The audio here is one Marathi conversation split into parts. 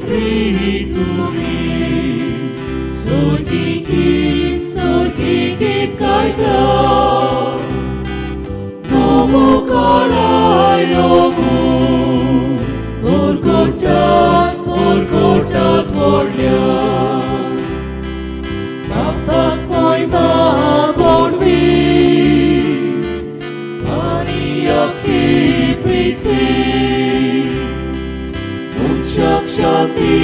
प्रीत तुम्ही सोर्गीगीत गायता nowo kalayomu Borgotat morlia Bapak moy magonwi Maniyaki pritvi Muchak shanti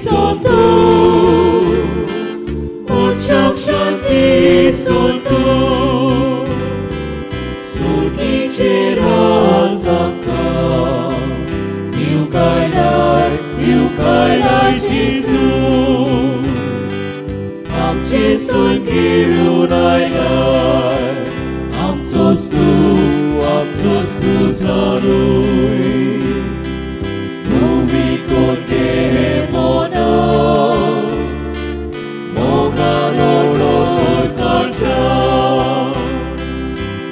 sonto Muchak shanti sonto Cirazaka Niukailai Jesu Am Jesu kirunailai Am tostu zanui Numi kon kehemona Moganoror karza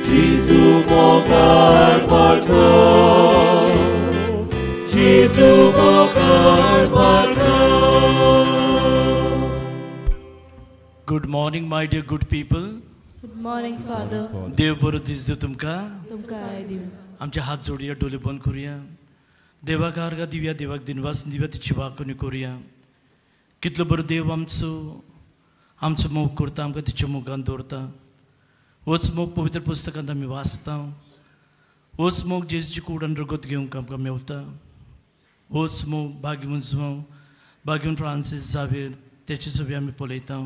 Jesu mogar barka Jesu mogar barka Good morning my dear good people. Good morning Father. देव बरो दीस दिव तुमका दिव आमचे हात जोडूया डोळे बंद करूया देवाक आर्गां दिवया देवाक दिनवास दिवया तिची वाकणी करूया कितलो बरो देव आमचो मोग करता आमकां तिच्या मोगान दवरता होच मोग पवित्र पुस्तकांत आमी वाचता होच मोग जेजूची कुडान रगत घेवंक आमकां मेवता होच मोग भाग्यवन फ्रांसीस जावेर तेची सगळी आमी पळयता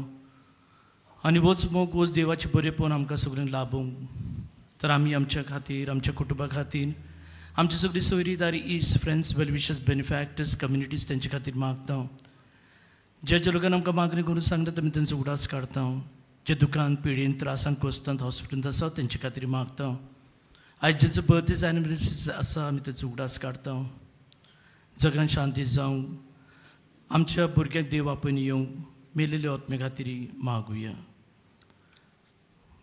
आनी होच मोग होच देवाचे बरेपण आमकां सगळ्यांक लाभूंक तर आमी आमच्या खातीर आमच्या कुटुंबा खातीर आमची सगळी सोयरीदारी इस्ट फ्रेंड्स वेल विशर्स बेनिफॅक्टर्स कम्युनिटीज तेंचे खातीर मागता जे लोकांनी आमकां मागणी करून सांगता आमी तेंचो उगडास काडटा जे दुकान पिडीन त्रासान कोसतात हॉस्पिटलांत आसा तेंचे खातीर मागता आयज जेचो बर्थडे एनिवर्सरी आसा आमी तेचो उगडास काडटा जगान शांती जावं आमच्या भुरग्यांक देव आपयन येवंक मेलेल्या आत्मे खातीर मागुया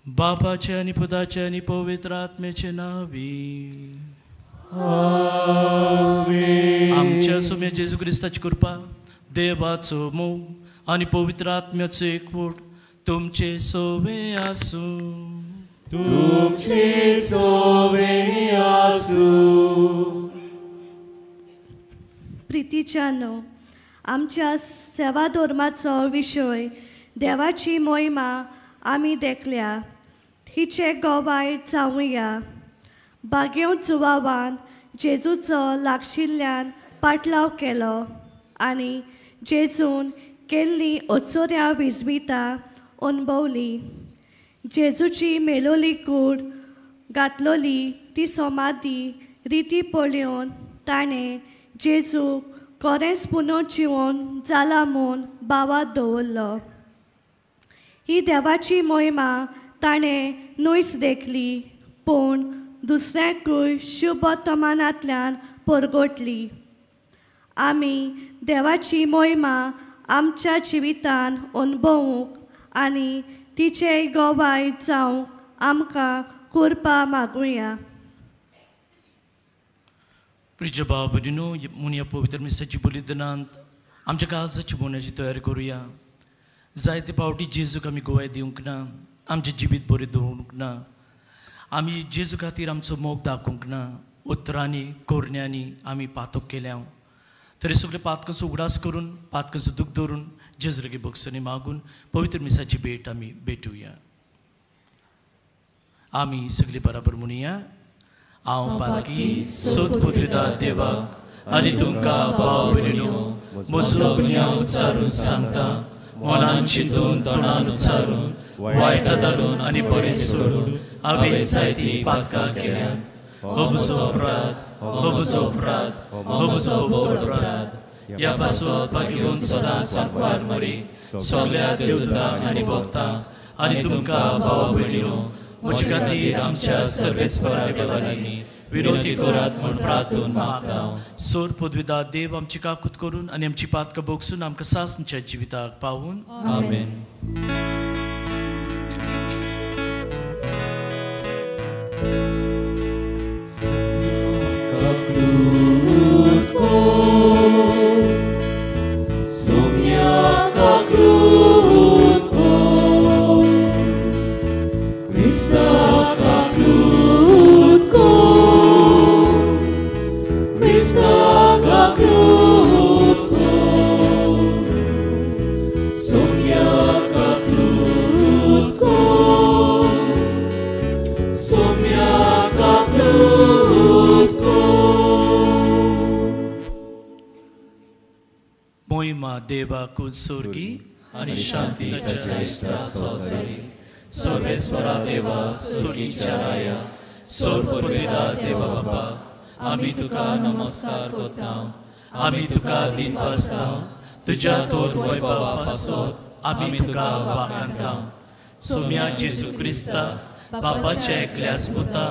बापाचे आनी पुताचे आनी पवित्र आत्मेचे नावी आमच्या सुमे जेजू क्रिस्ताची कृपा देवाचो मोग आनी पवित्र आत्म्याचो एकवट तुमचे सोवे आसूं प्रितीच्यानो आमच्या सेवा धर्माचो विशय देवाची मोहिमा आमी देखल्या हिचे गोवाय जावुया बागेव जुवावान जेजूचो लागशिल्ल्यान पाटलाव केलो आनी जेजून केल्ली ओचोऱ्या विजविता अणभवली जेजूची मेलोली कूड घातलोली ती समाधी रिती पळोवन ताणें जेजूक खरेंच पुनर्जिवन जाला म्हूण भावात दवरलो ही देवाची मोहिमा ताणें न्हूच देखली पूण दुसऱ्यांकूय शुभवर्तमानांतल्यान परगटली आमी देवाची मोहिमा आमच्या जिवितान अणभवूंक आनी तिचे गोवाय जावंक आमकां करपा मागुया प्रिय भाव भगिनीनो म्हूण ह्या पवित्र मिसाची बलिदानांत आमच्या काळजाची बोण्याची तयारी करूया जायते फावटी जेजूक आमी गोवाय दिवंक ना आमचें जिवीत बरें दवरूंक ना आमी जेजू खातीर आमचो मोग दाखोवंक ना उतरांनी कोरण्यांनी आमी पातक केल्या तरी सगळे पातकांचो उगडास करून पातकांचो दूख धरून जेजू लागीं भोगसणी मागून पवित्र मिसाची भेट आमी भेटुया आमी सगळीं बराबर म्हणुया हांव पातकी सोद पुत्रिता देवाक आनी तुमकां भाव भयणीनो म्हजो गुन्यांव उच्चारून सांगता मनान चिंतून तोंडान उच्चारून वायटां धाडून आनी बरें सोडून हांवें जायतीं पातकां केल्यात हो म्हजो अपराध हो म्हजो अपराध हो म्हजो अपराध ह्या पासवाक घेवन सदांच सांकवार मरी सगळ्या देवतांक आनी भक्तांक आनी तुमकां भाव भयणीनो म्हजे खातीर आमच्या सर्वेस्परा देवानी विनोदी करात म्हूण प्रार्थून मागता सोर पदवीदार देव आमची काकूत करून आनी आमची पातकां भोगसून आमकां सासणच्या जिविताक पावून आमेन देवा कुसुर्गी आणि शांती सर्वेश्वरा देवा सुरीच्या राया सोरपुर्विदा देवा बाबा आम्ही तुका नमस्कार करता आम्ही तुका दिन बसता तुझ्या तोर वैभवा पासत आम्ही तुका वाखाणता सोम्या जेजू क्रिस्ता बापाच्या एकल्यास पुता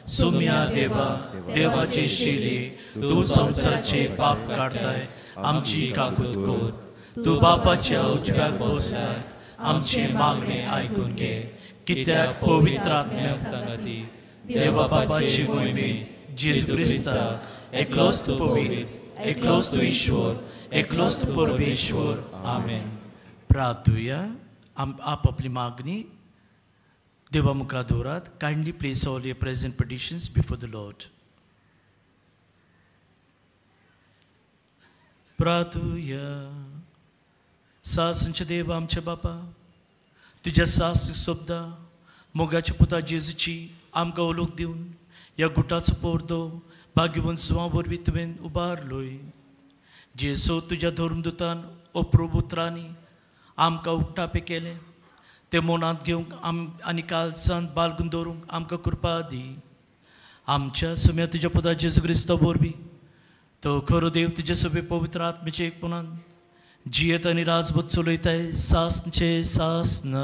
सोम्या देवा देवाचे शिरी तू संसाराचे पाप काढताय आमची काकूत कोर तू बापाच्या उजव्याक बसताय आमची मागणी ऐकून घे कित्याक पवित्र आत्म्याक सांगती देवा बापाची मोहिमेत जेजू क्रिस्ता एकलोच तू पवित्र एकलोच तू ईश्वर एकलोच तू परमेश्वर आमेन. प्रार्थूया आपापली मागणी देवा मुखार दवरात. Kindly place all your present petitions before the Lord. प्रार्थूया. सासुंचे देवा आमच्या बापा तुझ्या सासू सोबदा मोगाच्या पुता जेजूची आमकां ओळख दिवन ह्या गुटाचो पोरदो भाग्यवन सुवा वरवीं तुवें उबारलोय. जेसो तुज्या धर्मदुतान ओ प्रभुत्रांनी आमकां उक्तापे केले ते मनांत घेवंक आनी काळजांत बाळगून दवरूंक आमकां कृपा दी. आमच्या सुम्या तुज्या पुता जेजू क्रिस्ता वरवीं तो खरो देव तुजे सगळे पवित्र आत्मेचे एकपणान जियेत आनी राजभूत चलयताय सासनचे सासन.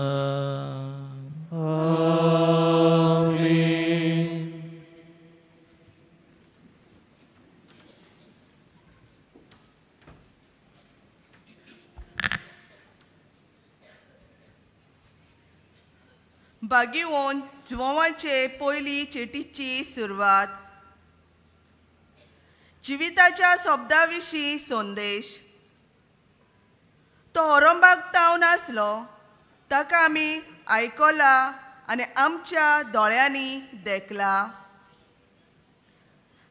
भाग्यवन जुवांचे पयली चेटीची सुरवात. जिविताच्या शब्दा विशीं संदेश. तो औरंगाबाद तावन आसलो ताका आमी आयकला आनी आमच्या दोळ्यांनी देखला.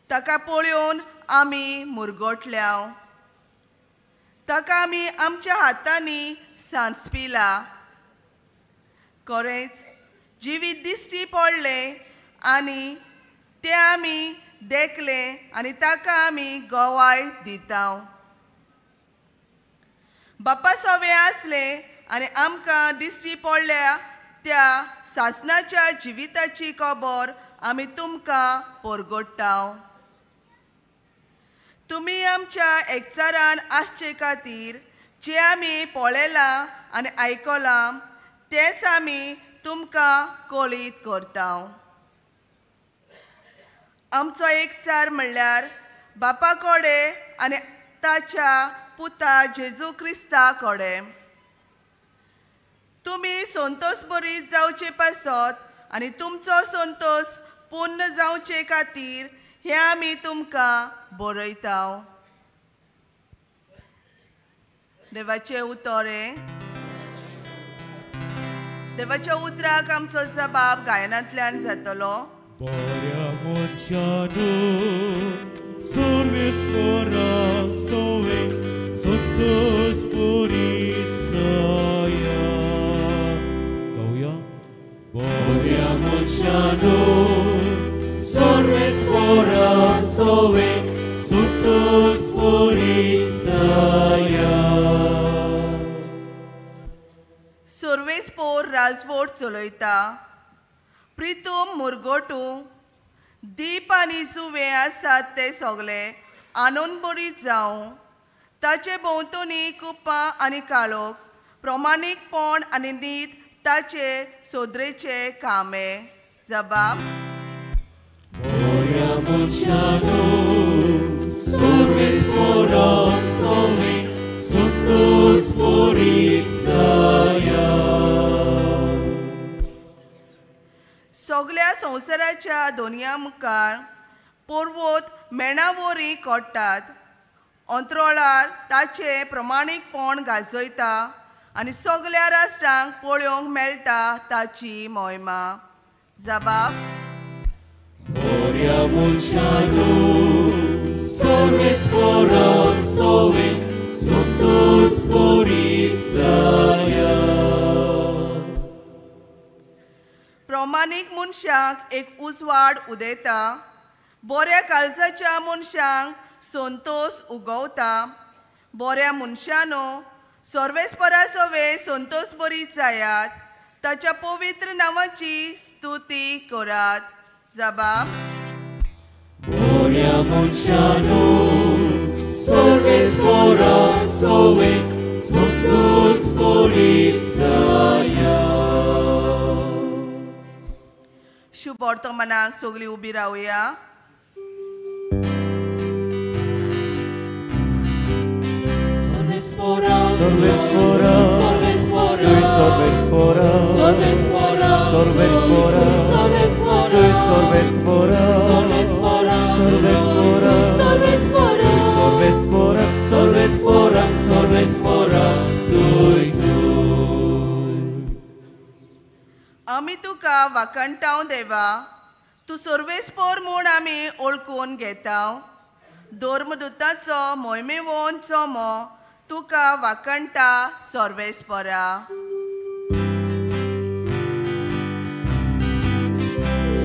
ताका पळोवन आमी मुरगोटल्या. ताका आमी आमच्या हातांनी सांचपिला. खरेंच जिवीत दिश्टी पडले आनी ते आमी देखले आनी ताका आमी गोवाय दिता. बापा सोवे आसले आनी आमकां दिश्टी पडल्या त्या सासणाच्या जिविताची खबर आमी तुमकां परगट्टा. तुमी आमच्या एकचारान आसचे खातीर जे आमी पळयलां आनी आयकलां तेच आमी तुमकां कळीत करता. आमचो एकचार म्हणल्यार बापा कडेन आनी ताच्या पुता जेजू क्रिस्ता कडेन. तुमी संतोश बरी जावचे पासत आनी तुमचो संतोश पूर्ण जावचे खातीर हे आमी तुमकां बरयता. देवाचे उतोरे. देवाच्या उतराक आमचो जबाब गायनांतल्यान जातलो. बऱ्या मनशानो सर्वेस्परा सोवे संतोष बरी जाया. गाऊया. बऱ्या मनशानो सर्वेस्परा सोवे संतोष बरी जाया. सर्वेस्पोर राजवट चलयता. प्रितूम मुरगोटू दीप आनी जुवे आसात ते सगळे आनंद बरी जावं. ताचे भोंवतणी कुप्पां आनी काळोख प्रमाणीकपण आनी नीत ताचे सोदरेचे कामे. जबाब. बऱ्या मनशानो सर्वेस्परा सोवे संतोष बरी जाया. सगळ्या संवसाराच्या दोनया मुखार पर्वत मेणावरी कोडटात. अंतरोळार ताचे प्रमाणीकपण गाजयता आनी सगळ्या राष्ट्रांक पळोवंक मेळटा ताची मोहिमा. जबाब. बऱ्या मनशानो सर्वेस्परा सोवे संतोष बरी जाया. प्रमाणीक मनशाक एक उजवाड उदेता. बऱ्या काळजाच्या मनशांक संतोष उगवता. बऱ्या मनशानो सर्वेस्परा सवे संतोष बरीत जायात, ताच्या पवित्र नावाची स्तुती करात. जबाब. Boria Munchano, Sorvespora, Sove, Santos Borizaya. शुभ वर्तमानाक सगळी उबी रावया. Sorvespora, Sorvespora, Sorvespora, Sorvespora, Sorvespora, Sorvespora, Sorvespora, Sorvespora, Sorvespora, Sorvespora, Sorvespora, Sorvespora, Sorvespora, Sorvespora, Soi, Soi. आमी तुका वाकणटाव देवा, तूं सर्वेस्पोर म्हूण आमी ओळखून घेताव. धर्मदुताचो मोहिमेवोन चोमो तुका वाकणटा सर्वेस्परा.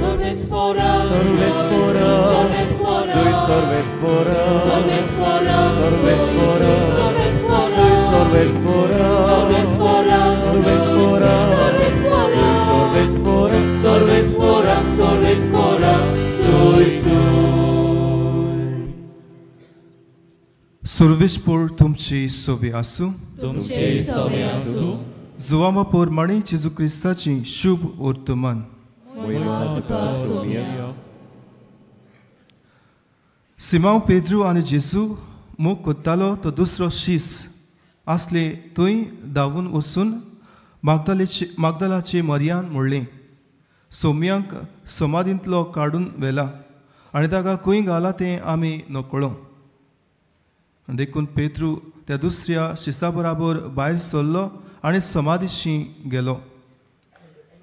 Sorvespora, Sorvespora, Sorvespora, Sorvespora, Sorvespora, Sorvespora, Sorvespora, Sorvespora, Sorvespora, Sorvespora, Sorvespora, Sorvespora, Sorvespora, Sorvespora, Soi, Soi. सर्वेस्पोर तुमची सोबी आसूं. तुमचे सवे आसूं. जुवामापोर मणी जेजू क्रिस्ताची शुभ वर्तमान. सिमांव पेद्रू आनी जेजू मोग कोत्तालो तो दुसरो शीस आसले थंय धांवून वचून मागदलाचे मरियान म्हणलें, सोम्यांक समाधींतलो काडून व्हेला आनी ताका खंय घाला तें आमी नकळो. देखून पेद्रू त्या दुसऱ्या शिसा बराबर भायर सरलो आनी समाधीशी गेलो.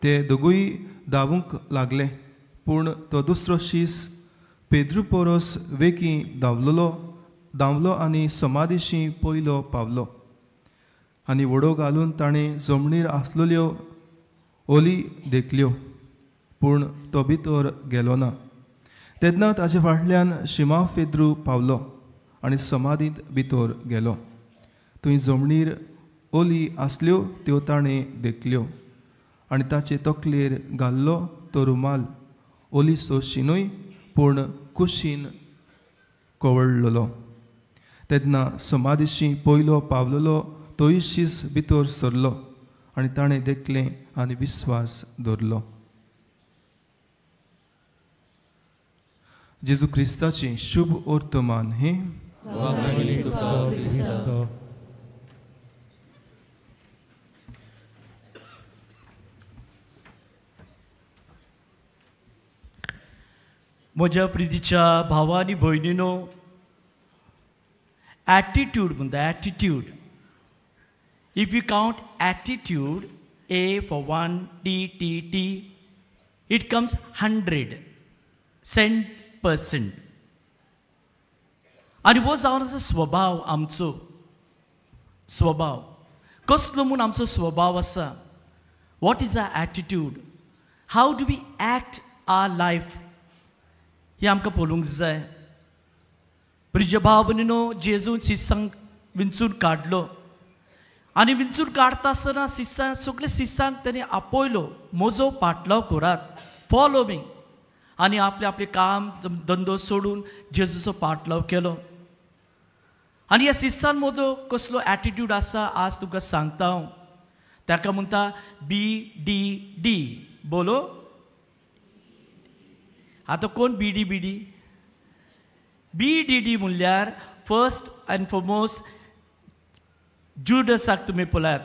ते दोगूय धांवूंक लागले, पूण तो दुसरो शीस पेद्रू पोरस वेगी धांवलो आनी समाधीशी पयलो पावलो. आनी वडो घालून ताणें जमनीर आसलेल्यो ओली देखल्यो, पूण तो भितर गेलो ना. तेन्ना ताचे फाटल्यान शिमांव पेद्रू पावलो आनी समाधींत भितर गेलो. थंय जमनीर ओली आसल्यो त्यो ताणें देखल्यो आनी ताचे तकलेर घाल्लो तो रुमाल ओली सोशिनूय पूण कुशीन कवळलोलो. तेन्ना समाधीशी पयलो पावलेलो तोय शीस भितर सरलो आनी ताणें देखलें आनी विस्वास दवरलो. जेजू क्रिस्ताची शुभ वर्तमान हे म्हज्या प्रितीच्या भावा आनी भयणीनो, एटीट्यूड म्हणटा attitude. If you count attitude, A for 1, T, it comes 100%. आनी हो जावन आसा स्वभाव आमचो. स्वभाव कसलो म्हूण आमचो स्वभाव आसा. What is our attitude? How do we act our life? हें आमकां पळोवंक जाय. प्रिय भाव भयणीनो, जेजून शिसांक विंचून काडलो आनी विंचून काडटा आसतना सगळे शिसांक ताणें आपयलो, म्हजो पाटलाव करात, फॉलो मी. आनी आपले आपले काम धंदो सोडून जेजूचो पाटलाव केलो. आनी ह्या शिसान मदलो कसलो एटीट्यूड आसा आज तुका सांगता हांव. ताका म्हणटा BDD. बोलो. आतां कोण BDD? BDD म्हणल्यार फर्स्ट एंड फॉरमोस्ट जुडसाक तुमी पळयात,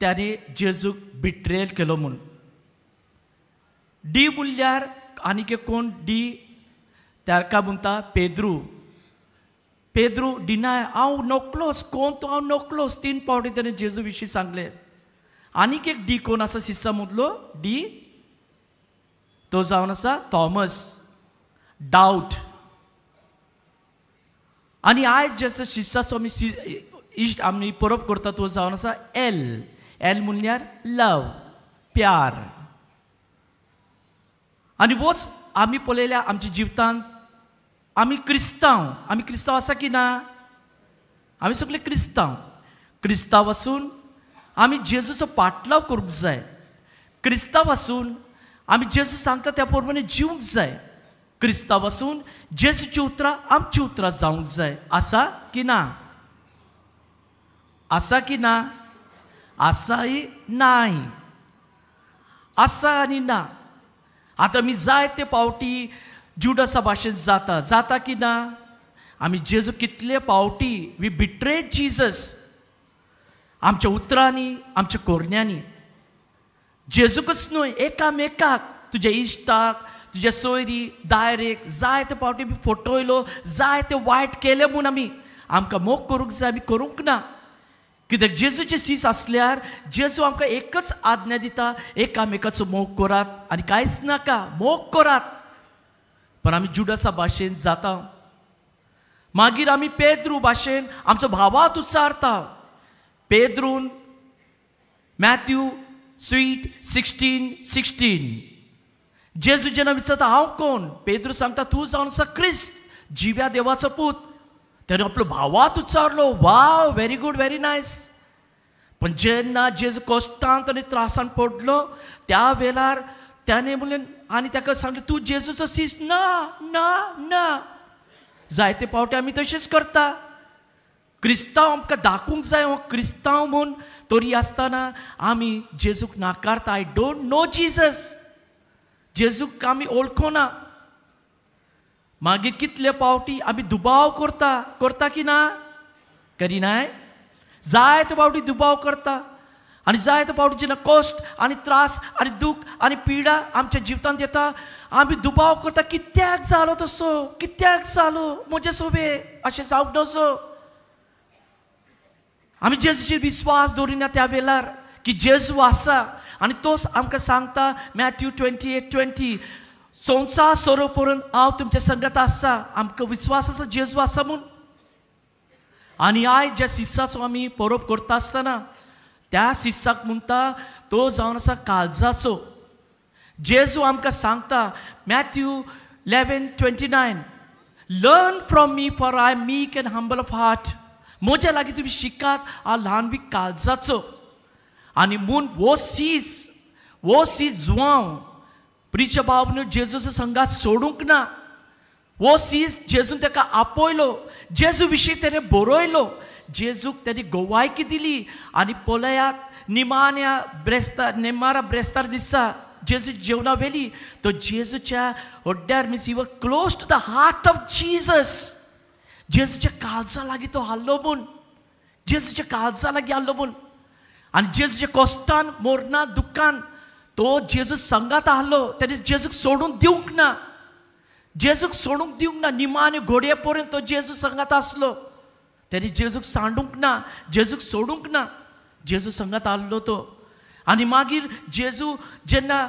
त्याने जेजूक बिट्रेल केलो म्हूण. D म्हणल्यार आनीक कोण D? ताका म्हणटा पेद्रू. पेद्रू डिनाय, हांव नकलोच, कोण तो हांव नकलोच. 3 फावटी ताणें जेजू विशीं सांगलें. आनीक एक D कोण आसा शिसा मदलो? D तो जावन आसा थॉमस. डावट. आनी आयज जेजो शिसाचो आमी इश्ट आमी परब करता तो जावन आसा L. L म्हणल्यार लव, प्यार. आनी होच आमी पळयल्या आमच्या जिवितांत. आमी क्रिस्तांव आसा की ना? आमी सगळे क्रिस्तांव आसून आमी जेजूचो पाटलाव करूंक जाय. क्रिस्तांव आसून आमी जेजू सांगता त्या प्रमाणे जिवंक जाय. क्रिस्तांव आसून जेजूची उतरां आमची उतरां जावंक जाय. आसा की ना? आसा की ना? आसाय नाही. आसा आनी ना. आतां आमी जायते पावटी जुडासा भाशेन जाता की ना? आमी जेजू कितले पावटी वी बिट्रेड जीजस आमच्या उतरांनी आमच्या कोरण्यांनी. जेजूकच न्हय एकामेकाक तुज्या इश्टाक तुज्या सोयरी दायरेक जायते पावटी आमी फटयलो जायते वायट केले म्हूण आमकां मोग करूंक जाय आमी करूंक ना. कित्याक जेजूचे सीस आसल्यार जेजू आमकां एकच आज्ञा दिता एकामेकाचो मोग करात आनी कांयच नाका मोग करात. पण आमी जुडासा भाशेन जाता. मागीर आमी पेद्रू भाशेन आमचो भावात उच्चारता. पेद्रून मॅथ्यू 16:16 जेजू जेन्ना विचारता हांव कोण? पेद्रू सांगता तूं जावन आसा क्रिस्त जिव्या देवाचो पूत. त्याने आपलो भावात उच्चारलो. Wow, very good, very nice. पण जेन्ना जेजू कश्टांत आनी त्रासान पडलो त्या वेळार त्याने म्हणलें आनी ताका सांगलें तूं जेजूचो सीस ना ना ना. जायते पावटी आमी तशेंच करता. क्रिस्तांव आमकां दाखोवंक जाय हो क्रिस्तांव म्हूण तरी आसतना आमी जेजूक नाकारता. I don't know Jesus. जेजूक आमी ओळखोना. मागीर कितले पावटी आमी दुबाव करता की ना? करिनाय? जायते पावटी दुबाव करता. आनी जायते पावटी जेन्ना कश्ट आनी त्रास आनी दूख आनी पिडा आमच्या जिवितांत येता आमी दुबाव करता. कित्याक जालो तसो? कित्याक जालो म्हजे सोबे? अशें जावंक नसो. आमी जेजूचेर विस्वास दवरिना त्या वेळार की जेजू आसा आनी तोच आमकां सांगता मॅथ्यू 28:20 संवसार सोरो पर्यंत हांव तुमच्या संगत आसा. आमकां विस्वास आसा जेजू आसा म्हूण. आनी आयज ज्या शिसाचो आमी परोप करता आसतना त्या शिसाक म्हणटा तो जावन आसा काळजाचो. जेजू आमकां सांगता Matthew 11:29 learn from me for I am meek and humble of heart. म्हज्या लागीं तुमी शिकात हांव ल्हान बी काळजाचो. आनी म्हूण वो सीस जुवांव प्रिच बाबून जेजूचो संगात सोडूंक ना. वो सीस जेजून ताका आपयलो. जेजू विशीं ताणें बरयलो. जेजूक ताणी गोवायकी दिली. आनी पळयात नेमारा ब्रेस्तार दिसा जेजू जेवणा वेली तो जेजूच्या हड्ड्यार means he was close to the heart of Jesus. जेजूच्या काळजा लागीं तो हाल्लो म्हूण. जेजूच्या काळजा लागीं हाल्लो म्हूण. आनी जेजूच्या कश्टान मोरणां दुख्खान तो जेजू संगात आसलो. ताणें जेजूक सोडून दिवंक ना. जेजूक सोडूंक दिवंक ना. निमाणे घोडये पर्यंत तो जेजू संगात आसलो. ताणें जेजूक सांडूंक ना. जेजूक सोडूंक ना. जेजू संगात आसलो तो. आनी मागीर जेजू जेन्ना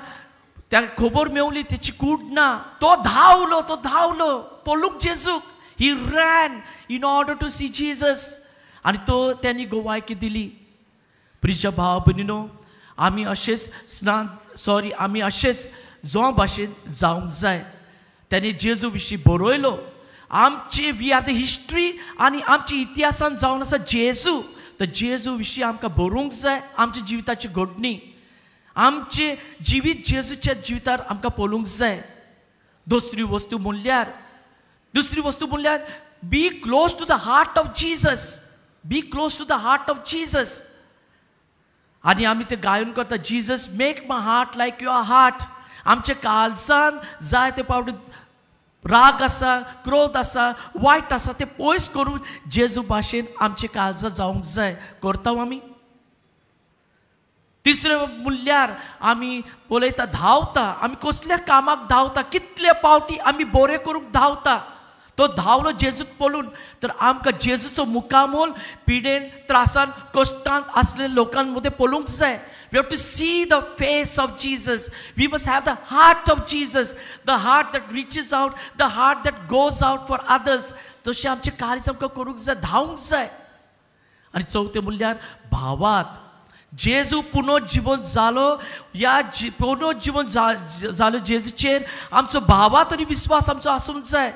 त्या खबर मेवली तेची कूड ना तो धांवलो पळोवंक जेजूक. He ran in order to see Jesus. आनी तो त्यांनी गोवायकी दिली. प्रिय भाव भयणीनो आमी अशेंच जो भाशेन जावंक जाय. त्याने जेजू विशीं बरयलो. आमची वी आर द हिस्ट्री आनी आमच्या इतिहासान जावन आसा जेजू. तर जेजू विशीं आमकां बरोवंक जाय. आमच्या जिविताची घडणी आमचे जिवीत जेजूच्या जिवितार आमकां पळोवंक जाय. दुसरी वस्तू म्हणल्यार be close to the heart of Jesus. Be close to the heart of Jesus. आनी आमी ते गायन करता Jesus make my heart like your heart. आमच्या काळजान जाय ते पावटी राग आसा क्रोध आसा वायट आसा ते पयस करून जेजू भाशेन आमचे काळजां जावंक जाय. करता आमी. तिसरें म्हणल्यार आमी पळयता धांवता. आमी कसल्या कामाक धांवता. कितले पावटी आमी बरें करूंक धांवता. तो धांवलो जेजूक पळोवन. तर आमकां जेजूचो मुखामोल पिडेन त्रासान कश्टांत आसलेल्या लोकां मदें पळोवंक जाय. We have to see the face of Jesus. We must have the heart of Jesus. The heart that reaches out. The heart that goes out for others. तशें आमचें कार्य आमकां करूंक जाय. धांवंक जाय. आनी चवथें म्हणल्यार भावात. जेजू पुनर्जीवन जालो. ह्या पुनर्जीवन जालो जेजूचेर आमचो भावात आनी विस्वास आमचो आसूंक जाय.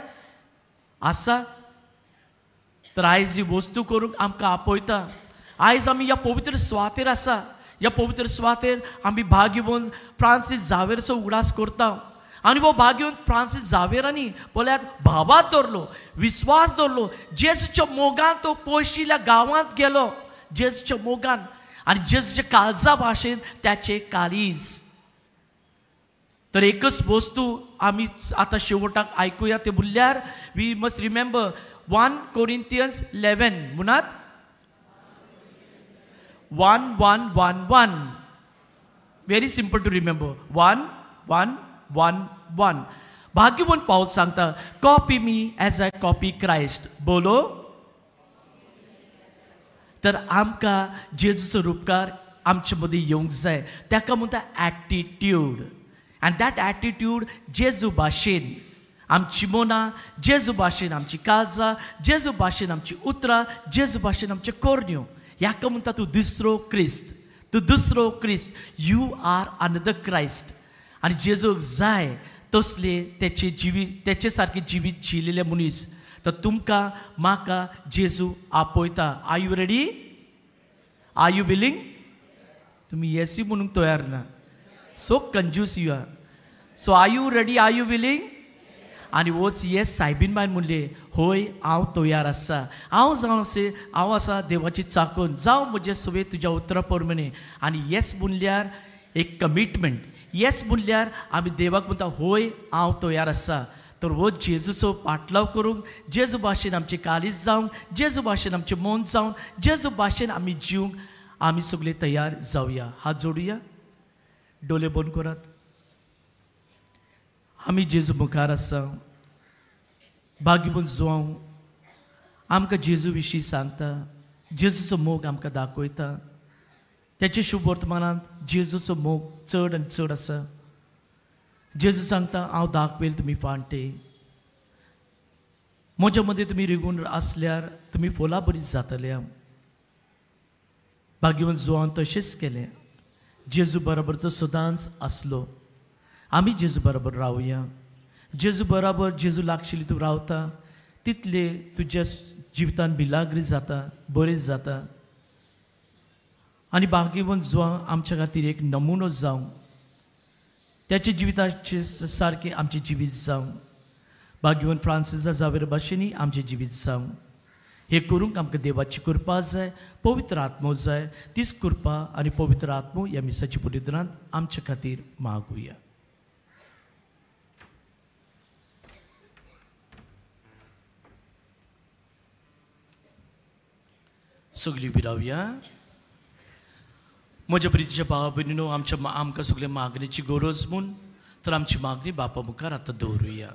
आसा तर आयज ही वस्तू करूंक आमकां आपयता. आयज आमी ह्या पवित्र सुवातेर आसा. ह्या पवित्र सुवातेर आमी भाग घेवन फ्रांसीस झावेरचो उगडास करता. आनी वो भाग घेवन फ्रांसीस झावेरांनी पळयात भावात दवरलो, विस्वास दवरलो. जेजूच्या मोगान तो पयशिल्ल्या गांवांत गेलो, जेजूच्या मोगान, आनी जेजूच्या काळजा भाशेन त्याचे काळीज. तर एकच वस्तू आमी आतां शेवटाक आयकुया ते म्हणल्यार वी मस्ट रिमेंबर 1 Corinthians 11 म्हणात 1:1:1:1. Very simple to remember. 1:1:1:1. भाग्यवन पाऊल सांगता, copy me as I copy Christ. बोलो. तर आमकां जेजूचो रूपकार आमचे मदीं येवंक जाय. ताका म्हणटा एटिट्यूड. अँड दॅट एटिट्यूड जेजू भाशेन आमची मोना, जेजू भाशेन आमची काळजां, जेजू भाशेन आमची उतरां, जेजू भाशेन आमचे कोरण्यो. ह्याका म्हणटा तूं दुसरो क्रिस्त. तूं दुसरो क्रिस्त. You are another Christ. आनी जेजूक जाय तसले तेचे सारके जिवीत जिलेले मनीस. तर तुमकां म्हाका जेजू आपयता. Are you ready? Are you willing? तुमी येसी म्हणूंक तयार ना. सो कंजूस you are. So are you ready? Are you willing? आनी वच येस सायबीन बाय म्हणले, होय हांव तयार आसा. हांव आसा देवाची चाकून. जावं म्हजे सवे तुज्या उतरा प्रमाणे. आनी येस म्हणल्यार एक कमिटमेंट. येस म्हणल्यार आमी देवाक म्हणटा, होय हांव तयार आसा. तर हो जेजूचो पाटलाव करूंक, जेजू भाशेन आमचे काळीज जावंक, जेजू भाशेन आमचे मन जावंक, जेजू भाशेन आमी जिवंक आमी सगळे तयार जावया. हात जोडुया, डोळे बंद करात. आमी जेजू मुखार आसा. भाग्यवन जोवांव आमकां जेजू विशीं सांगता, जेजूचो मोग आमकां दाखयता. त्याचे शुभ वर्तमानांत जेजूचो मोग चड आनी चड आसा. जेजू सांगता, हांव दाखवेल तुमी फांटे. म्हज्या मदीं तुमी रिगून आसल्यार तुमी फुलां बरीं जातल्या. भाग्यवन जोवान तशेंच केलें. जेजू बरोबर तो सदांच आसलो. आमी जेजू बरोबर रावया. जेजू बरोबर जेजू लागशिल्ली तूं रावता तितले तुज्या जिवितान बिलागरी जाता, बरें जाता. आनी भाग्यवन जोवान आमच्या खातीर एक नमुनो जावं. त्याच्या जिविताचे सारके आमचे जिवीत जावं. भाग्यवन फ्रांसीस झावेर भाशेनी आमचे जिवीत जावं. हे करूंक आमकां देवाची कृपा जाय, पवित्र आत्मो जाय. तीच कृपा आनी पवित्र आत्मो ह्या मिसाची पुलिद्रांत आमच्या खातीर मागुया. सगळीं विरावया. म्हज्या प्रितीच्या भावा भयणीनो, आमकां सगळे मागणेची गरज म्हूण तर आमची मागणी बापा मुखार आतां दवरुया.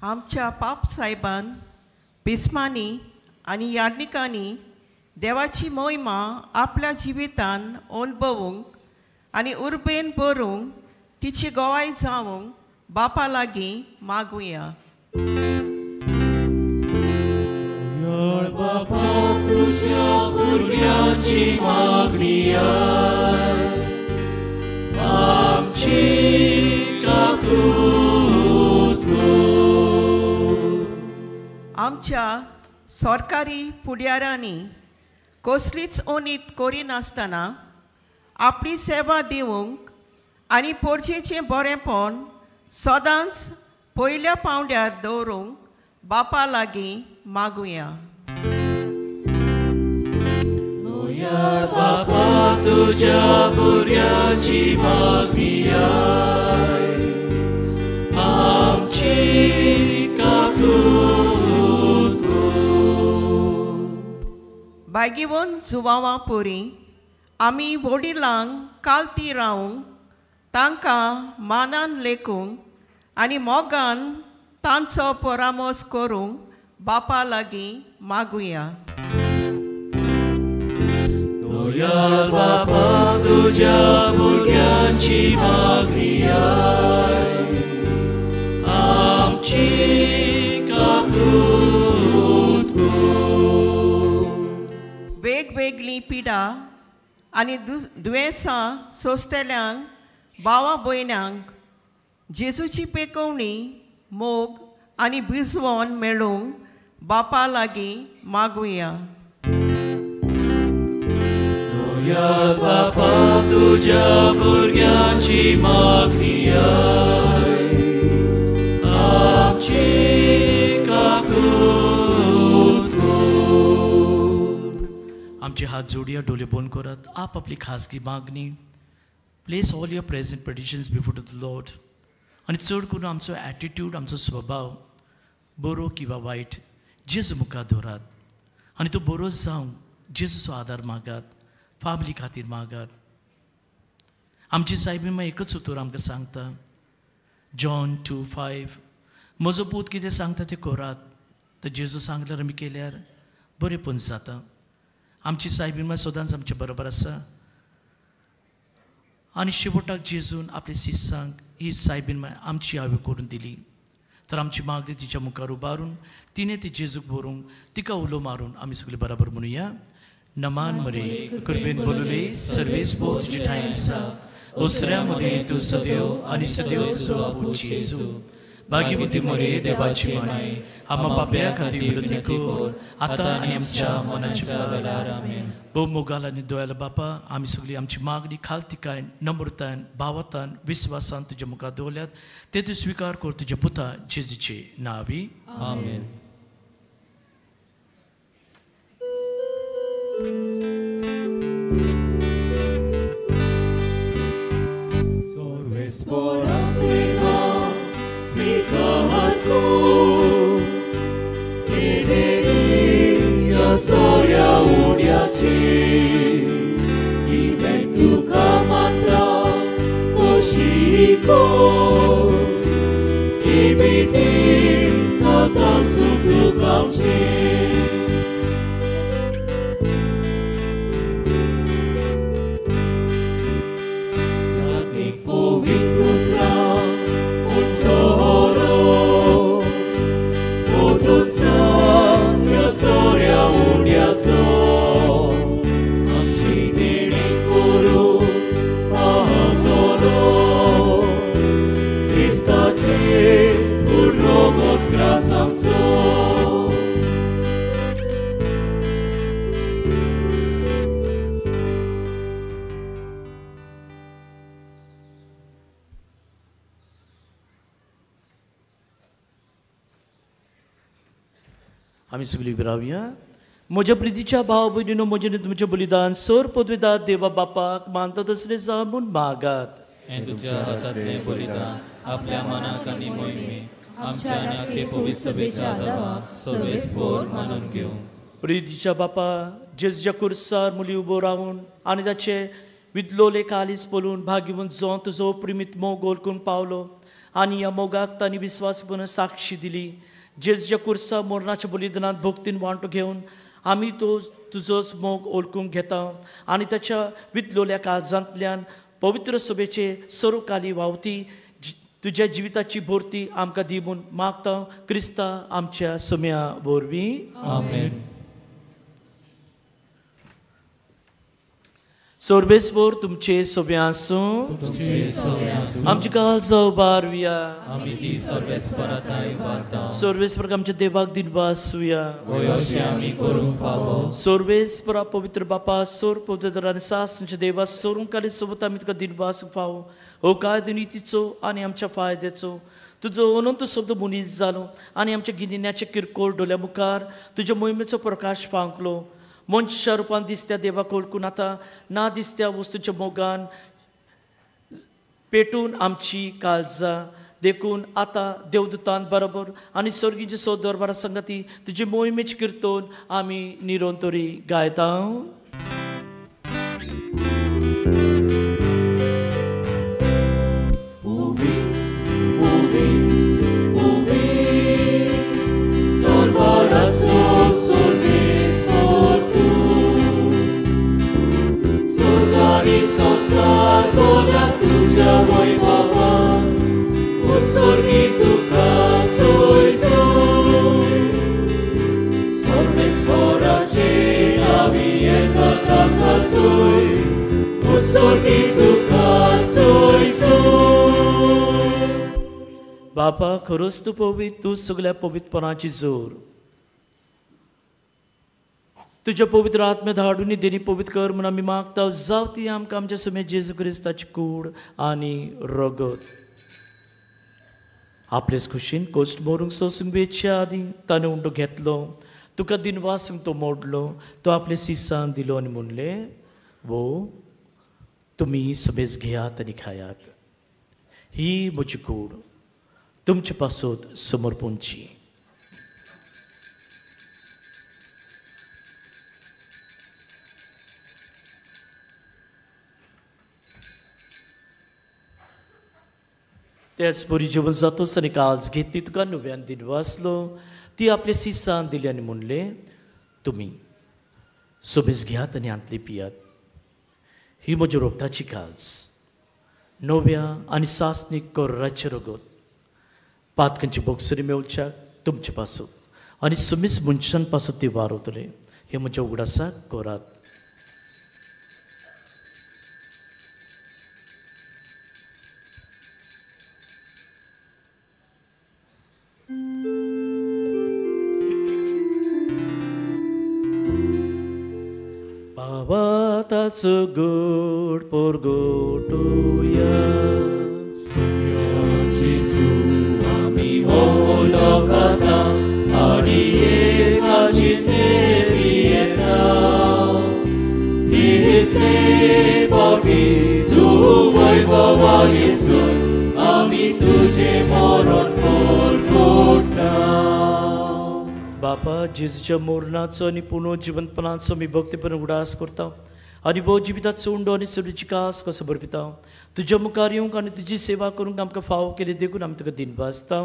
आमच्या पाप साहेबान बिस्मांनी आनी याज्ञिकांनी देवाची मोहिमा आपल्या जिवितान अणभवूंक आनी उर्बेन भरूंक तिची गोवाय जावंक बापा लागीं मागुया. बापा तुझ्या भुरग्याची मागणी आमची काकूत आमच्या सरकारी फुडाऱ्यांनी कसलीच ओनीत करिनासतना आपली सेवा दिवंक आनी पोरचेचें बरेंपण सदांच पयल्या पावंड्यार दवरूंक बापा लागीं मागुया. बापा तुझ्या भुरग्याची मागणी आमची काकूत भाग्यवन जुवांवा पोरी आमी वडिलांक कालती रावंक, तांकां मानान लेखूंक आनी मोगान तांचो परामोस करूंक बापा लागीं मागुया. बापा तुझ्या भुरग्यांची मागणी आमची काकूत वेगवेगळी पिडा आनी दुयेंसां सोंसतल्यांक भावा भयणांक जेजूची पेकवणी मोग आनी भिजवण मेळूंक बापा लागीं मागुया. दोयाद बापा तुज्या भुरग्यांची मागणी आय, आमची काकूट कोर. आमचे हात जोडया, डोळे बंद करात. आपली खासगी मागणी place all your present petitions before the Lord. आणि चड करून आमचो एटिट्यूड, आमचो स्वभाव बरो किंवा वायट जेजू मुखार दवरात. आनी तो बरो जावं जेजूचो आदार मागात, फॅमिली खातीर मागात. आमची सायबीन मागीर एकच उतर आमकां सांगता, जॉन 2:5, म्हजो पूत कितें सांगता तें करात. तर जेजू सांगल्यार आमी केल्यार बरेंपण जाता. आमची सायबीन मागीर सदांच आमचे बरोबर आसा. आनी शेवटाक जेजून आपल्या शिश्यांक ही सायबीन आमची हांवें करून दिली. तर आमची मागणी तिच्या मुखार उबारून तिने ती जेजूक बरोवंक तिका उलो मारून आमी सगळे बराबर म्हणुया. नमान मरे कृपेन बोलले सर्वेस भोव तुजे ठायन आसा, ओसऱ्या मदें तूं सदैव आनी सदैव तुजो आपूण जेजू. भाग्यवती मरे देवाची माय, आम्हा पाप्या खातीर विनंती कर, आतां आनी आमच्या मनाच्या वेळार आमेन. भोव मोगाल आनी दयाल बापा, आमी सगळी आमची मागणी खालतिकायन, नम्रतायन, भावतान, विस्वासान तुज्या मुखार दवरल्यात. ते तूं स्विकार कर तुज्या पुता जेजूचे नांवी. आमेन. Soria udiaci, ibentu kamanda, toshiko, ibiti kata suku kamci. Yaknik povik putra, untoro, ututsa. Soria udiaco, amci deni kuru pahagolo, Kristace kurlogot krasamco. आमी सगळीं विरावया. म्हज्या प्रितीच्या भाव भयणीनो, म्हजें तुमचें बलिदान सोर पदवीदार देवा बापाक मानता तसलें जावून मागात. हें तुज्या हातांतलें बलिदान आपल्या मनाक आनी मोहिमे आमच्या आनी आख्खे पवित्र सभेच्या आदाराक सर्वेस्वर मानून घेवं. प्रितीच्या बापा, जेजूच्या कुर्सार मुली उबो रावन आनी ताचे विदलोले कालीस पळोवन भाग्यवंत जो तुजो प्रिमीत मोग ओळखून पावलो आनी ह्या मोगाक तांणी विस्वासपणान साक्षी दिली. जेजूच्या कुर्सा मरणाच्या बलिदानांत भक्तीन वांटो घेवन आमी तुजोच मोग ओळखूंक घेता आनी ताच्या विदलोल्या काळजांतल्यान पवित्र सभेचे सर्व काली वावती तुज्या जिविताची भोरती आमकां दी म्हूण मागता. क्रिस्ता आमच्या सुम्या वरवीं. आमेन. सर्वेस्वर तुमचे सोबे आसूं, आमची काळजां उबारुया. आमी ती सर्वेस्पराताय उबारता. सर्वेस्वर आमच्या देवाक दिनवासुया. अशें आमी करूंक फावो. सर्वेस्परा पवित्र बापा, सोर पवित्र आनी सासणच्या देवा सोरूंक काली सोबत आमी तुका दिनवासूंक फावो. हो कायदो नितीचो आनी आमच्या फायद्याचो तुजो अनंत शब्द मुनीस जालो आनी आमच्या गिन्याच्या किरकोळ डोल्या मुखार तुज्या मोहिमेचो प्रकाश फांकलो. मनशा रुपान दिसत्या देवाक ओळखून आतां ना दिसत्या वस्तूच्या मोगान पेटून आमची काळजां देखून आतां देवदूतान बरोबर आनी सर्गीचे सो दरबारा संगती तुजी मोहिमेची किर्तन आमी निरंतरी गायता. Sorgi tu ka soy बापा खरोच तूं पवित्र, तूं सगळ्या पवित्रपणाची जोर. तुज्या पवित्र आत्म्या धाडून देणी पवित्र कर म्हूण आमी मागता. जावं ती आमकां आमच्या समे जेजू क्रिस्ताची कूड आनी रगत. आपलेच खुशीन कोश्ट मोरूंक सोसूंक वेचच्या आदी ताणें उंडो घेतलो, तुका दिनवासूंक तो मोडलो, तो आपले सिसान दिलो आनी म्हणले, वो तुमी समेज घेयात आनी खायात. ही म्हजी कूड तुमचे पासत समर्पणची. त्याच बरी जेवण जातोच आनी काळज घेतली, तुका नुव्यान दिनवासलो, ती आपल्या सिसान दिली आनी म्हणले, तुमी सोबेज घेयात आनी आंतली पियात. ही म्हज्या रोगताची काळज, नव्या आनी सासनीक कोर्राचे रगत. पातकांची बोगसरी मेवच्याक तुमचे पासत आनी समीच मनशां पासत ती वारवतले. हे म्हज्या उगडासाक कोरात. Taco good por gotuya. Jesu ami holokata adiye kajite pieta. Ditle poti duwai baba Yesu ami tuje moron por gota. बापा जेजूच्या मोरणाचो आनी पुनर्जीवनपणाचो मी भक्तीपूर्ण उडास करता आनी भोव जिविताचो उंडो आनी सडूची कास कसो बरपिता. तुज्या मुखार येवंक आनी तुजी सेवा करूंक आमकां फाव केले देखून आमी तुका दिनवासता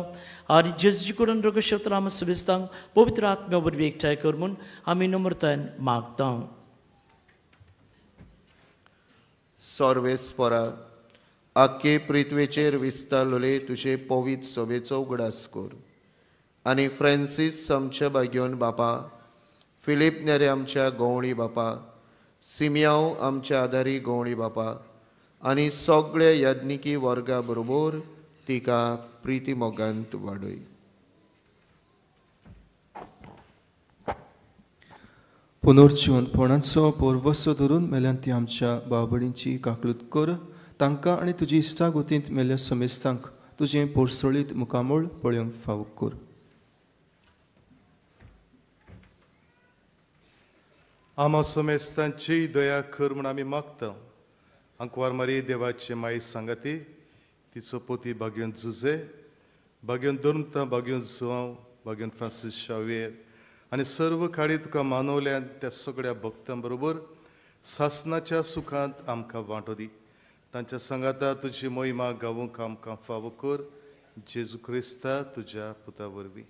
आनी जेजूची कडून रगत आमी सुबेस्तांक पवित्र आत्म्या वरवीं एकठांय कर म्हूण आमी नम्रतायेन मागता. सर्वेस्परा आख्खे पृथ्वेचेर विस्तारलोले तुजे पवित्र सभेचो उगडास कर आनी फ्रांसीस आमच्या बागेवन बापा, फिलीप नेरे आमच्या गवळी बापा, सिमियांव आमच्या आदारी गवळी बापा आनी सगळ्या याज्ञिकी वर्गा बरोबर तिका प्रिती मोगांत वाडय. पुनर्जीवनपणाचो पोरवसो धरून मेल्यान ती आमच्या बाबडींची काकलूत कर. तांकां आनी तुजी इश्टागोतींत मेल्ल्या समेस्तांक तुजें पोरसळीत मुखामोळ पळोवंक फावो कर. आमा समेस्तांची दया कर म्हूण आमी मागता. अंकवार मारी देवाचे माई सांगाती, तिचो पोती बागेवन जुजे, बागेवन दोर्मता, बागेवन जुवांव, बागेवन फ्रांसीस शावेर आनी सर्व काळी तुका मानवल्यान त्या सगळ्या भक्तां बरोबर सासनाच्या सुखांत आमकां वांटो दी. तांच्या सांगाता तुजी मोहिमा गावूंक आमकां फावो कर. जेजू क्रिस्ता तुज्या पुता वरवीं.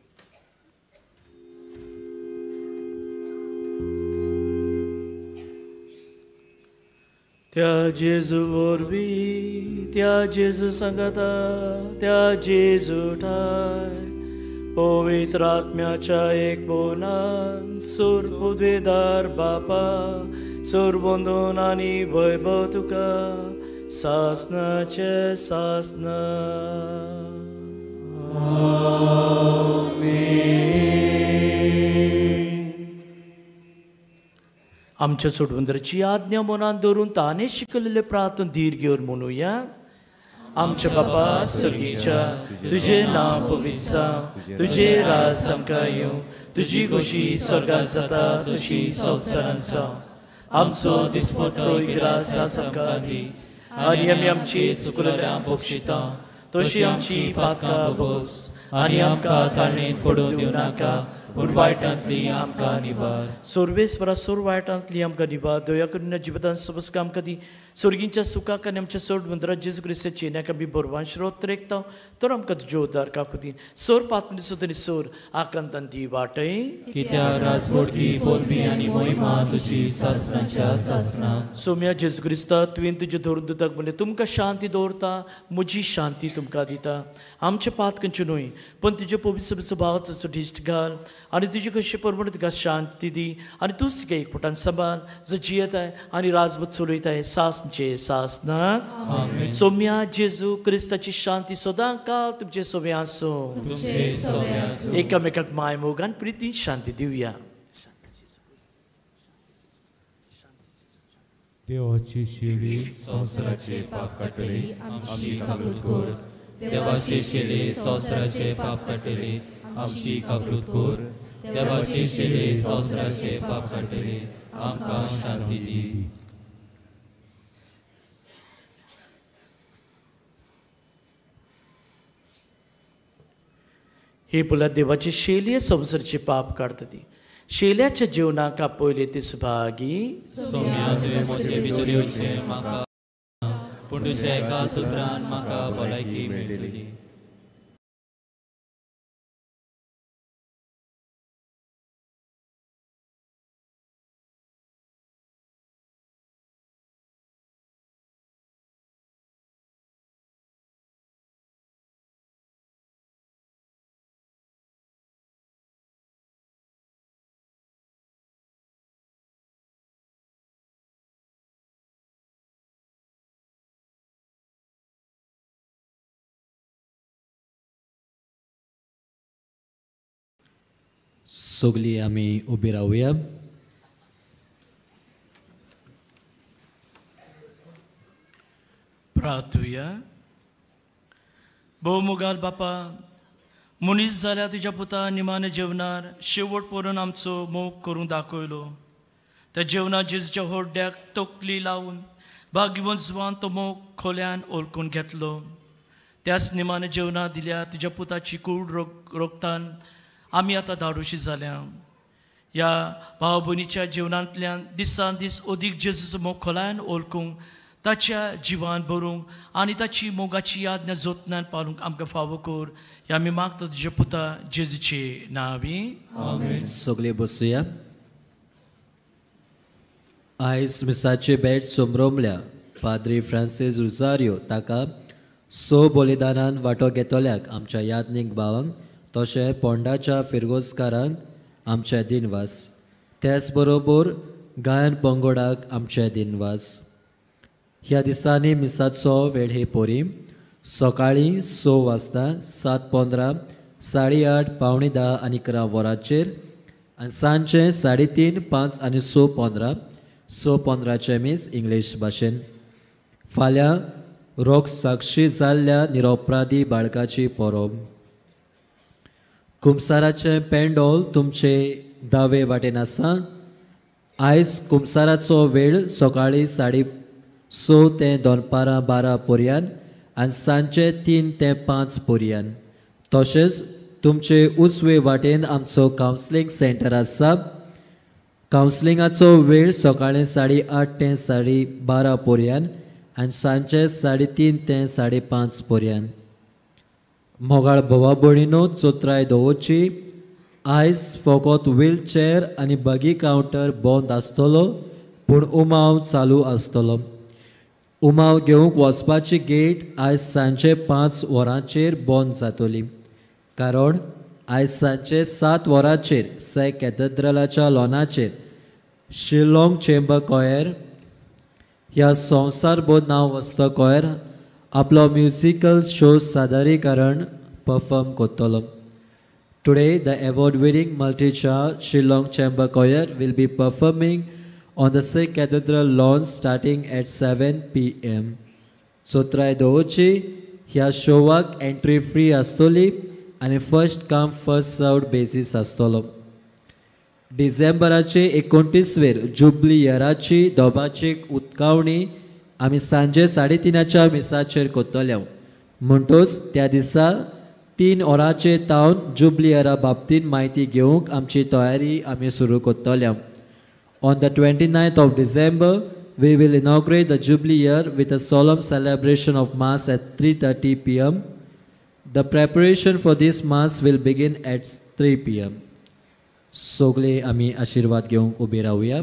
त्या जेजू वरवीं, त्या जेजू सांगाता, त्या जेजू ठाय पवित्र आत्म्याच्या एक बोनान सूर पुद्वेदार बापा, सूर बंदून आनी वैभव तुका सासनाचे सासना. आमच्या सोडवंदराची आज्ञा मनान धरून ताणे शिकलेले प्रार्थना धीर घेवन म्हणुया. आमच्या बापा स्वर्गीच्या, तुझे नांव पवित्र जावं, तुझे राज आमकां येवं, तुजी खोशी स्वर्गांत जाता तशी संवसारांत जावं. आमचो दिसपट्टो गिरास आमकां दी आनी आमी आमची चुकलेल्यांक बक्षिता तशी आमची पातकां बोस आनी आमकां ताणेंत पडूं दिवं नाका पूण वायटांतली आमकां निवार. सर्वेस्परा सोर वायटांतली आमकां निवार. दया करून जिवितांत सबस आमकां दी. स्वर्गींच्या सुखाक आनी आमच्या सोड मंदिरात जेजू क्रिस्ताची येण्याक आमी बरवान श्रोत रेखता तर आमकां तुज्यो उद्दार काकू दी. सोर पातनी सुद्दां सोर आकांतान दी वाटय. कित्याक राजवडकी पोरवी आनी मोहिमा तुजी सासनाच्या सासना. सोम्या जेजू क्रिस्ता तुवें तुजे धरून दिताक म्हणलें तुमकां शांती दवरता, म्हजी शांती तुमकां दिता. आमच्या पातकांची न्हय पण तुजे पवित्र सभावाचो इश्ट घाल आनी तुजी कशी परमड तिका शांती दी आनी तूंच तिका एकपुटान सांबाळ जो जियेताय आनी राजवट चलयताय सासचे सासनाक सोम्या जेजू क्रिस्ताची शांती सदां काल तुमचे सोबे आसूं एकामेकाक माय मोग आनी प्रितीन शांती दिवया. देवाची शेळी संवसाराचे पाप काडटली आमची काबूत कर. देवाची शेळी संवसाराचे पाप काडटली आमची काबूत कर. देवाची शेळी संवसाराचे पाप काडटली आमकां शांती दी. हे पुला देवाची शेली संवसाराचे पाप काडटली. शेल्याच्या जीवनाक पयले ते सुभागी सोम्या तुवें म्हजे भितर येवचें म्हाका पूण तुज्या एका सुत्रान म्हाका भलायकी मेळटली. सगळीं आमी उबी रावया. प्रार्थुया. भोव मोगाल बापा, मनीस जाल्या तुज्या पुता निमाणे जेवणार शेवट परून आमचो मोग करून दाखयलो. त्या जेवणात जेजूच्या होड्ड्याक तकली लावून भाग्यवंत तो मोग खोल्यान ओळखून घेतलो. त्याच निमाणे जेवणां दिल्या तुज्या पुताची कूड रोखतान आमी आतां धाडोशी जाल्या. ह्या भाव भयणीच्या जिवनांतल्यान दिसान दीस अदीक जेजूचो मोग खोलायन ओळखूंक ताच्या जिवान भरूंक आनी ताची मोगाची याज्ञा जतनान पालूंक आमकां फावो कर. ह्या आमी मागता तुज्या पुता जेजूचे नांवी. सगळे बसुया. आयज मिसाचे बेट सोमरोमल्या पाद्री फ्रांसीस रुजारियो ताका बलिदानान वांटो घेतल्याक आमच्या याज्ञीक भावांक तशें पोंडाच्या फिरगोसकारांक आमचे दिनवास. त्याच बरोबर गायन पंगडाक आमचे दिनवास. ह्या दिसांनी मिसाचो वेळ हे पोरी सकाळीं 6 वाजता 7:15 8:30 9:10 आनी 11 वरांचेर आनी सांजचे 3:30 5 आनी 6:15 6:15चे मीस इंग्लीश भाशेन. फाल्यां रोग साक्षी जाल्ल्या निरोपराधी बाळकाची परब. कुमसाराचे पेंडोल तुमचे दावे वाटेन आसा. आयज कुमसाराचो वेळ सकाळीं 6:30 ते दनपारां 12 पर्यंत आनी सांजचे 3 ते 5 पर्यंत. तशेंच तुमचे उजवे वाटेन आमचो कावन्सिलींग सेंटर आसा. कावन्सिलिंगाचो वेळ सकाळीं 8:30 ते 12:30 पर्यंत आनी सांजचे 3:30 ते 5:30 पर्यंत. मोगाळ भोवा भयणीनो चोत्राय दवरची. आयज फकत व्हीलचेअर आनी बगी कावंटर बंद आसतलो पूण उमाव चालू आसतलो. उमाव घेवंक वचपाची गेट आयज सांजचे 5 वरांचेर बंद जातली कारण आयज सांजचे 7 वरांचेर सेंट कॅथेड्रलाच्या लॉनाचेर शिलोंग चेंबर कॉयर ह्या संवसारभर नांव वचतो कॉयर आपलो म्युजिकल शो सादरीकरण परफॉर्म करतलो. Today, the award-winning multi-charge Shillong Chamber Choir will be performing on the Sikh Cathedral lawn starting at 7 p.m. Sotrai Dochi, ह्या शोवाक एंट्री फ्री आसतली आनी first come first served basis आसतलो. डिसेंबराचे 29 जुबली इयराची दोबाची उदकावणी आमी सांजे 3:30च्या मिसाचेर करतले. म्हणटच त्या दिसा 3 वरांचे तावन जुबली इयरा बाबतींत म्हायती घेवंक आमची तयारी आमी सुरू करतले. On the 29th of December, we will inaugurate the Jubilee year with a solemn celebration of Mass at 3:30 p.m. The preparation for this Mass will begin at 3 p.m. सगळे आमी आशीर्वाद घेवंक उबे रावया.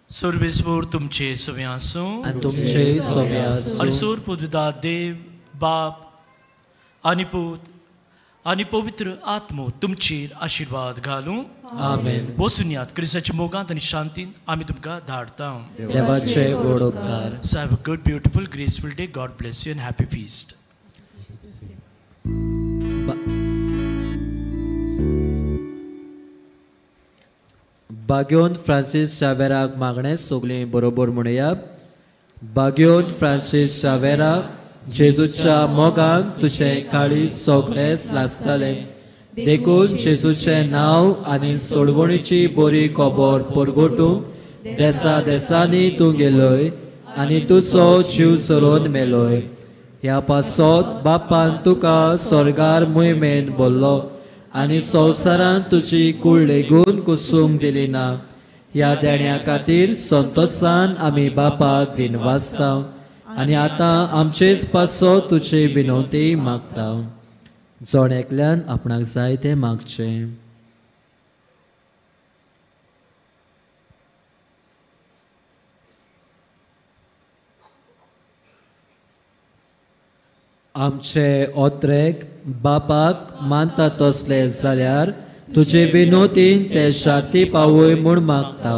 सर्वेस्वर तुमचे सवे आसूं आनी तुमचे सवे आसूं. आनी सोर पुदुदा देव बाप आनी पूत आणि पवित्र आत्मो तुमचेर आशीर्वाद घालूं. आमेन. बसून यात क्रिस्ताच्या मोगांत आनी शांतीन आमी तुमकां धाडटा. देवाचे व्हड उपकार. So have a good, beautiful, graceful day. God bless you and happy feast. बाग्योन फ्रांसीस शावेराक मागणे सगळी बरोबर म्हणया. बाग्योन फ्रांसीस शावेरा, जेजूच्या मोगान तुझे काळी सगळेच लासताले. देखून जेजूचे नांव आनी सोडवणीची बरी खबर परगटूंक देसा देसांनी तूं गेलोय आनी तुजो जीव सरोन मेलोय. ह्या पासत बापान तुका स्वर्गार मोहिमेन बोल्लो आनी संवसारान तुजी कूड लेगून कुसूंक दिली ना. ह्या देण्या खातीर संतोषान आमी बापाक दिनवासता आनी आतां आमचेच पासो तुजी विनवती मागता. जोड एकल्यान आपणाक जाय तें मागचें. आमचे ओत्रेक बापाक मानता तसले जाल्यार तुजे विनोतीन ते शांती पावय म्हूण मागता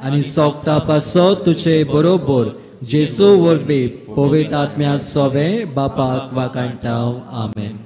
आनी सोगता पासो तुजे बरोबर जेजू वरवीं पवित्र आत्म्या सोवे बापाक वाकाणटा. आमेन.